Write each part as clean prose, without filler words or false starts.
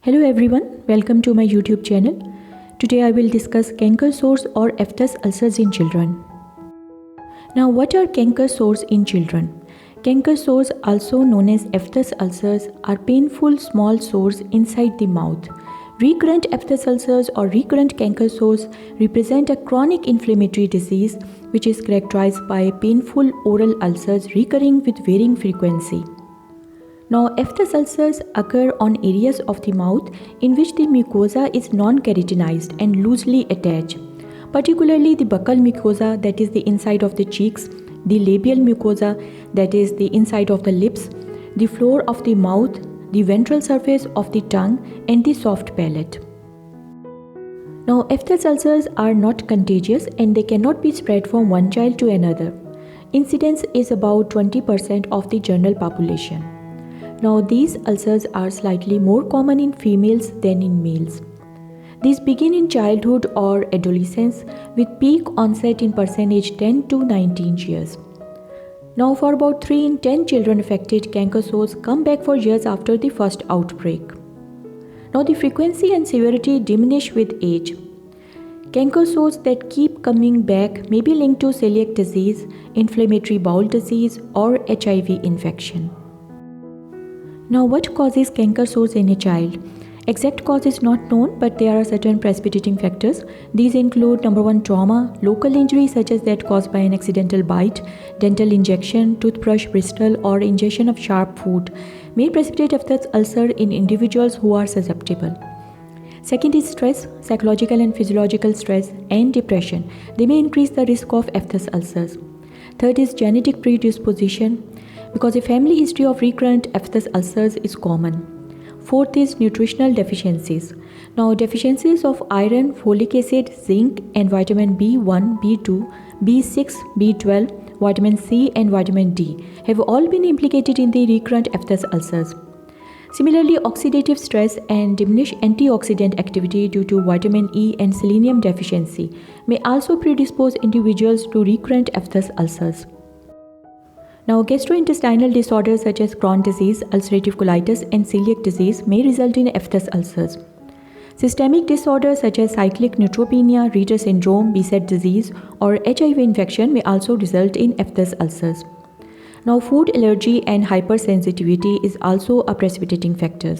Hello everyone, welcome to my YouTube channel. Today I will discuss canker sores or aphthous ulcers in children. Now what are canker sores in children? Canker sores, also known as aphthous ulcers, are painful small sores inside the mouth. Recurrent aphthous ulcers or recurrent canker sores represent a chronic inflammatory disease which is characterized by painful oral ulcers recurring with varying frequency. Now, aphthous ulcers occur on areas of the mouth in which the mucosa is non-keratinized and loosely attached, particularly the buccal mucosa, that is the inside of the cheeks, the labial mucosa, that is the inside of the lips, the floor of the mouth, the ventral surface of the tongue, and the soft palate. Now, aphthous ulcers are not contagious and they cannot be spread from one child to another. Incidence is about 20% of the general population. Now, these ulcers are slightly more common in females than in males. These begin in childhood or adolescence with peak onset in person aged 10 to 19 years. Now, for about 3 in 10 children affected, canker sores come back for years after the first outbreak. Now, the frequency and severity diminish with age. Canker sores that keep coming back may be linked to celiac disease, inflammatory bowel disease, or HIV infection. Now, what causes canker sores in a child? Exact cause is not known, but there are certain precipitating factors. These include number 1, trauma, local injury such as that caused by an accidental bite, dental injection, toothbrush bristle, or ingestion of sharp food may precipitate aphthous ulcer in individuals who are susceptible. Second is stress, psychological and physiological stress, and depression. They may increase the risk of aphthous ulcers. Third is genetic predisposition, because a family history of recurrent aphthous ulcers is common. Fourth is nutritional deficiencies. Now, deficiencies of iron, folic acid, zinc, and vitamin B1, B2, B6, B12, vitamin C, and vitamin D have all been implicated in the recurrent aphthous ulcers. Similarly, oxidative stress and diminished antioxidant activity due to vitamin E and selenium deficiency may also predispose individuals to recurrent aphthous ulcers. Now, gastrointestinal disorders such as Crohn's disease, ulcerative colitis, and celiac disease may result in aphthous ulcers. Systemic disorders such as cyclic neutropenia, Ritter syndrome, Behçet disease, or HIV infection may also result in aphthous ulcers. Now, food allergy and hypersensitivity is also a precipitating factor.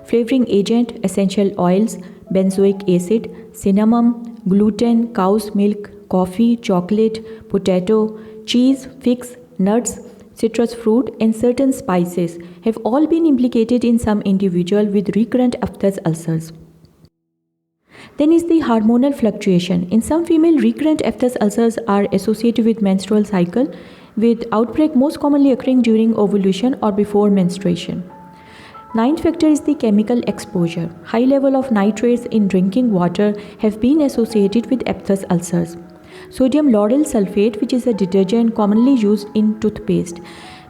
Flavoring agent, essential oils, benzoic acid, cinnamon, gluten, cow's milk, coffee, chocolate, potato, cheese, figs, nuts, citrus fruit, and certain spices have all been implicated in some individual with recurrent aphthous ulcers. Then is the hormonal fluctuation. In some female, recurrent aphthous ulcers are associated with menstrual cycle, with outbreak most commonly occurring during ovulation or before menstruation. Ninth factor is the chemical exposure. High level of nitrates in drinking water have been associated with aphthous ulcers. Sodium lauryl sulfate, which is a detergent commonly used in toothpaste,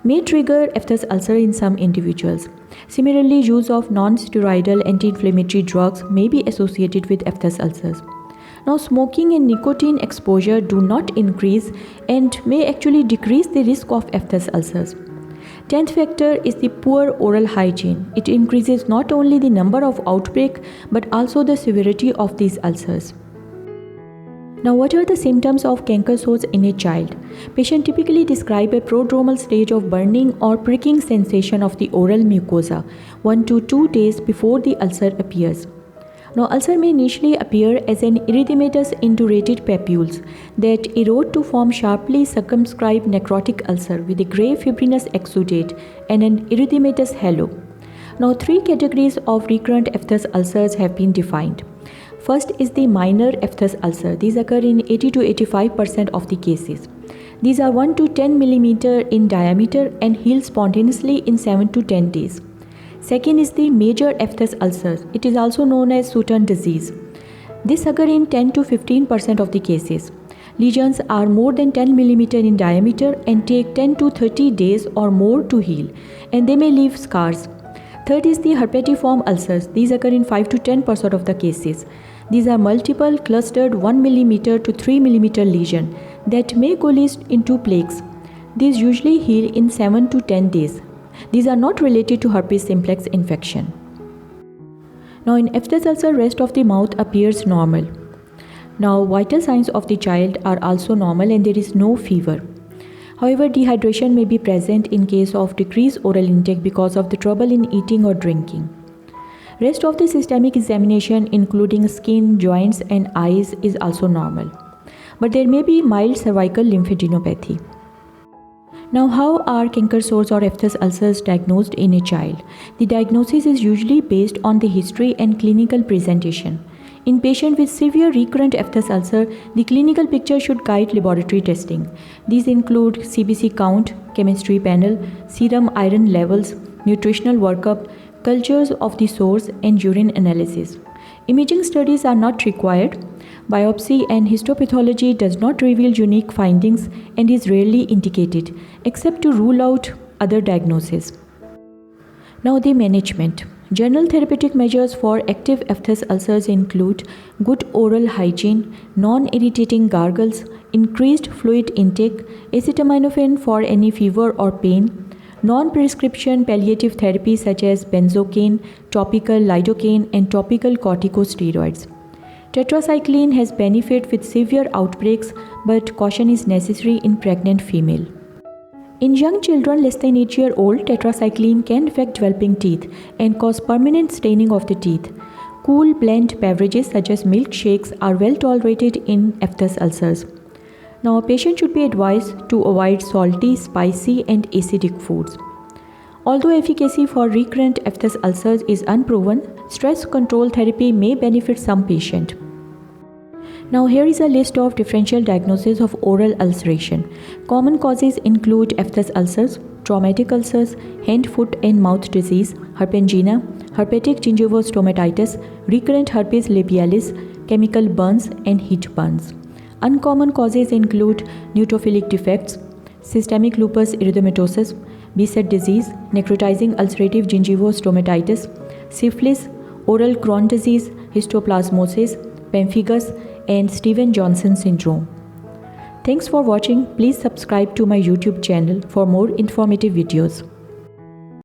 may trigger aphthous ulcer in some individuals. Similarly, use of non-steroidal anti-inflammatory drugs may be associated with aphthous ulcers. Now, smoking and nicotine exposure do not increase and may actually decrease the risk of aphthous ulcers. 10th factor is the poor oral hygiene. It increases not only the number of outbreak but also the severity of these ulcers. Now, what are the symptoms of canker sores in a child? Patient typically describe a prodromal stage of burning or pricking sensation of the oral mucosa 1 to 2 days before the ulcer appears. Now, ulcer may initially appear as an erythematous indurated papules that erode to form sharply circumscribed necrotic ulcer with a grey fibrinous exudate and an erythematous halo. Now, 3 categories of recurrent aphthous ulcers have been defined. First is the minor aphthous ulcer. These occur in 80 to 85% of the cases. These are 1 to 10 mm in diameter and heal spontaneously in 7 to 10 days. Second is the major aphthous ulcers. It is also known as Sutton disease. This occur in 10 to 15% of the cases. Lesions are more than 10 mm in diameter and take 10 to 30 days or more to heal, and they may leave scars. Third is the herpetiform ulcers. These occur in 5 to 10% of the cases. These are multiple clustered 1 mm to 3 mm lesion that may coalesce into plaques. These usually heal in 7 to 10 days. These are not related to herpes simplex infection. Now in Ephthus ulcer, rest of the mouth appears normal. Now vital signs of the child are also normal and there is no fever. However, dehydration may be present in case of decreased oral intake because of the trouble in eating or drinking. Rest of the systemic examination including skin, joints and eyes is also normal. But there may be mild cervical lymphadenopathy. Now, how are canker sores or Ephthus ulcers diagnosed in a child? The diagnosis is usually based on the history and clinical presentation. In patients with severe recurrent Ephthus ulcer, the clinical picture should guide laboratory testing. These include CBC count, chemistry panel, serum iron levels, nutritional workup, cultures of the sores, and urine analysis. Imaging studies are not required. Biopsy and histopathology does not reveal unique findings and is rarely indicated, except to rule out other diagnoses. Now the management. General therapeutic measures for active Ephthus ulcers include good oral hygiene, non-irritating gargles, increased fluid intake, acetaminophen for any fever or pain, non-prescription palliative therapy such as benzocaine, topical lidocaine and topical corticosteroids. Tetracycline has benefit with severe outbreaks, but caution is necessary in pregnant female. In young children less than 8-year-old, tetracycline can affect developing teeth and cause permanent staining of the teeth. Cool blend beverages such as milkshakes are well tolerated in Ephthus ulcers. Now, a patient should be advised to avoid salty, spicy and acidic foods. Although efficacy for recurrent Ephthus ulcers is unproven, stress control therapy may benefit some patients. Now here is a list of differential diagnoses of oral ulceration. Common causes include Ephthus ulcers, traumatic ulcers, hand, foot and mouth disease, herpangina, herpetic gingivostomatitis, recurrent herpes labialis, chemical burns and heat burns. Uncommon causes include neutrophilic defects, systemic lupus erythematosus, Behçet disease, necrotizing ulcerative gingivostomatitis, syphilis, oral Crohn disease, histoplasmosis, pemphigus, and Stevens-Johnson syndrome. Thanks for watching. Please subscribe to my YouTube channel for more informative videos.